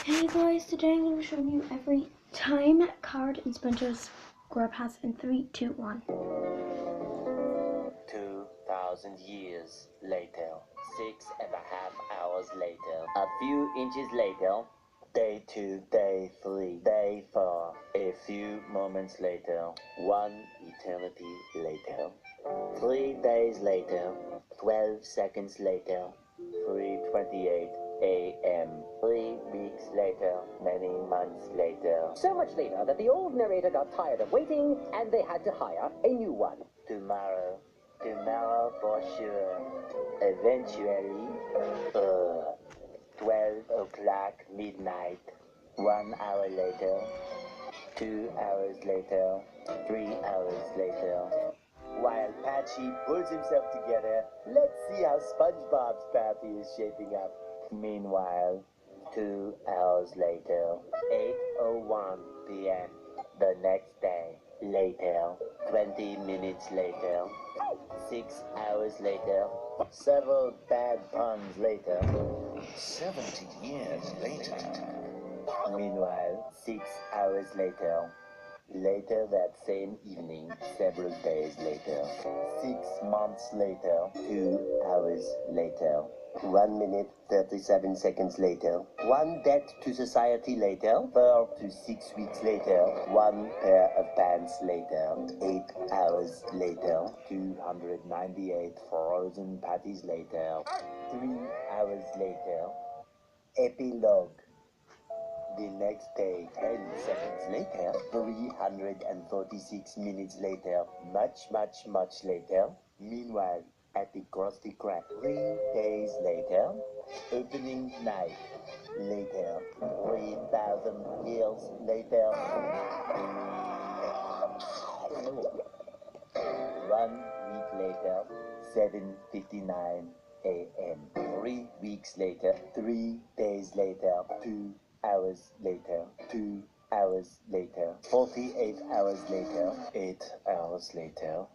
Hey guys, today I'm going to show you every time card in Splinter Square Pass in 3, 2, 1. 2,000 years later, 6.5 hours later, a few inches later, day 2, day 3, day 4, a few moments later, 1 eternity later, 3 days later, 12 seconds later, 3:28 a.m. 3 weeks later, many months later. So much later that the old narrator got tired of waiting and they had to hire a new one. Tomorrow for sure. Eventually, 12 o'clock midnight. 1 hour later, 2 hours later, 3 hours later. While Patchy pulls himself together, let's see how SpongeBob's party is shaping up. Meanwhile, 2 hours later, 8:01 p.m. The next day, later, 20 minutes later, 6 hours later, several bad puns later, 70 years later. Meanwhile, 6 hours later, later that same evening, several days later, 6 months later, 2 hours later, 1 minute 37 seconds later, 1 debt to society later, 4 to 6 weeks later, 1 pair of pants later, 8 hours later, 298 frozen patties later, 3 hours later, epilogue. The next day, 10 seconds later, 346 minutes later, much later. Meanwhile, at the Krusty Krab, 3 days later, opening night later, 3,000 years later. 1 week later, 7:59 a.m. 3 weeks later, 3 days later, 2 hours later, 2 hours later, 48 hours later, 8 hours later.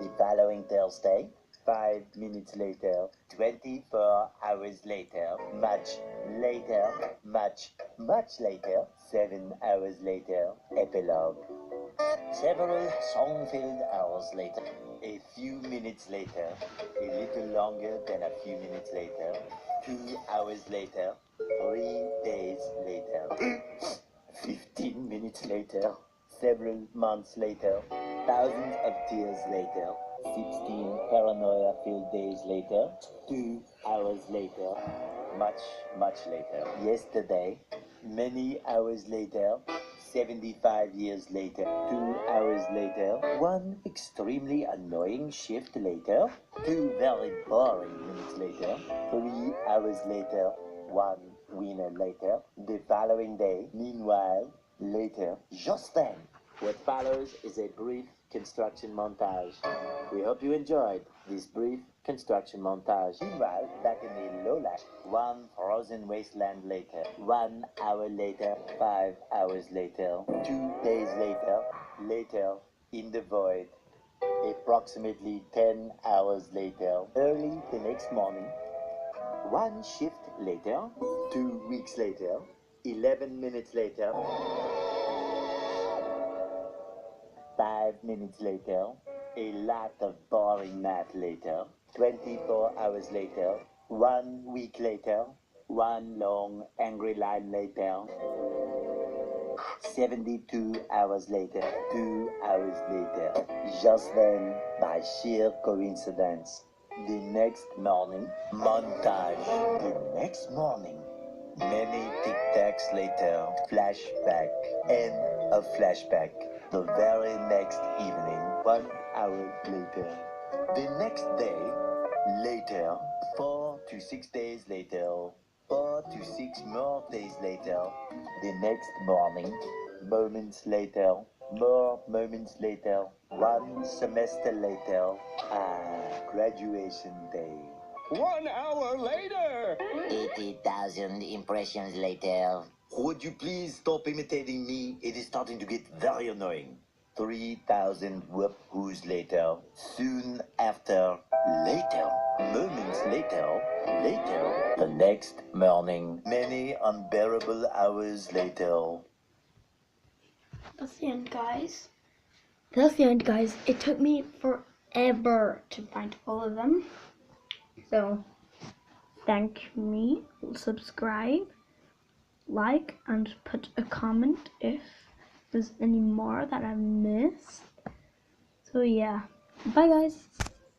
The following Thursday, 5 minutes later, 24 hours later, much later, much later, 7 hours later, epilogue. Several song-filled hours later, a few minutes later, a little longer than a few minutes later, 2 hours later, 3 days later, 15 minutes later, several months later, thousands of tears later, 16 paranoia-filled days later, 2 hours later, much later, yesterday, many hours later, 75 years later, 2 hours later, 1 extremely annoying shift later, 2 very boring minutes later, 3 hours later, 1 winner later, the following day, meanwhile, later, just then. What follows is a brief construction montage. We hope you enjoyed this brief construction montage. Meanwhile, back in the lowland, 1 frozen wasteland later, 1 hour later, 5 hours later, 2 days later, in the void, approximately 10 hours later, early the next morning, 1 shift later, 2 weeks later, 11 minutes later, 5 minutes later, a lot of boring math later, 24 hours later, 1 week later, 1 long angry line later, 72 hours later, 2 hours later. Just then, by sheer coincidence, the next morning, montage. The next morning, many tic-tacs later, flashback, and a flashback. The very next evening, 1 hour later. The next day, later, 4 to 6 days later, 4 to 6 more days later. The next morning, moments later, more moments later, 1 semester later, graduation day. 1 hour later! 80,000 impressions later. Would you please stop imitating me? It is starting to get very annoying. 3,000 whoop-whoos later, soon after, later, moments later, later, the next morning, many unbearable hours later. That's the end, guys. That's the end, guys. It took me forever to find all of them. So, thank me, subscribe, like, and put a comment if there's any more that I've missed. So yeah, bye guys.